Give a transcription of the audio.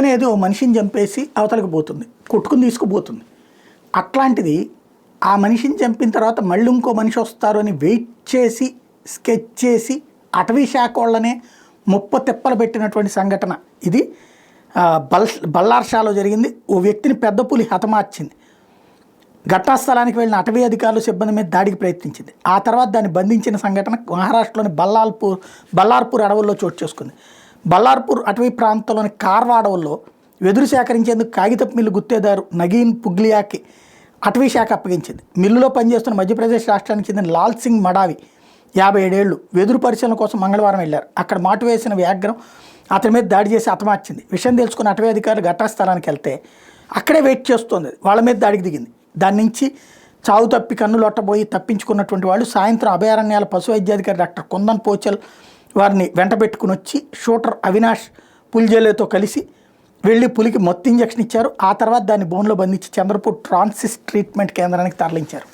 అనేది ఓ మనిషిని చంపేసి అవతలకు పోతుంది, కొట్టుకుని తీసుకుపోతుంది. అట్లాంటిది ఆ మనిషిని చంపిన తర్వాత మళ్ళీ ఇంకో మనిషి వస్తారు అని వెయిట్ చేసి స్కెచ్ చేసి అటవీ శాఖ వాళ్ళనే తిప్పలు పెట్టినటువంటి సంఘటన ఇది. బల్లార్షాలో జరిగింది. ఓ వ్యక్తిని పెద్ద పులి హతమార్చింది. ఘటనాస్థలానికి వెళ్ళిన అటవీ అధికారులు సిబ్బంది మీద దాడికి ప్రయత్నించింది. ఆ తర్వాత దాన్ని బంధించిన సంఘటన మహారాష్ట్రలోని బల్లార్పూర్ అడవుల్లో చోటు చేసుకుంది. బల్లార్పూర్ అటవీ ప్రాంతంలోని కార్వా అడవుల్లో వెదురు సేకరించేందుకు కాగితపు మిల్లు గుత్తేదారు నగీన్ పుగ్లియాకి అటవీ శాఖ అప్పగించింది. మిల్లులో పనిచేస్తున్న మధ్యప్రదేశ్ రాష్ట్రానికి చెందిన లాల్ సింగ్ మడావి 57 ఏళ్ళు వెదురు పరిశీలన కోసం మంగళవారం వెళ్లారు. అక్కడ మాటు వేసిన వ్యాఘ్రం అతని మీద దాడి చేసి హతమార్చింది. విషయం తెలుసుకున్న అటవీ అధికారులు ఘటనాస్థలానికి వెళ్తే అక్కడే వెయిట్ చేస్తోంది. వాళ్ళ మీద దాడికి దిగింది. దాని నుంచి చావు తప్పి కన్నులొట్టబోయి తప్పించుకున్నటువంటి వాళ్ళు సాయంత్రం అభయారణ్యాల పశు వైద్యాధికారి డాక్టర్ కుందన్ పోచల్ వారిని వెంటబెట్టుకుని వచ్చి షూటర్ అవినాష్ పుల్జేలేతో కలిసి వెళ్ళి పులికి మొత్తం ఇంజక్షన్ ఇచ్చారు. ఆ తర్వాత దాన్ని బోన్లో బంధించి చంద్రపూర్ ట్రాన్సిస్ ట్రీట్మెంట్ కేంద్రానికి తరలించారు.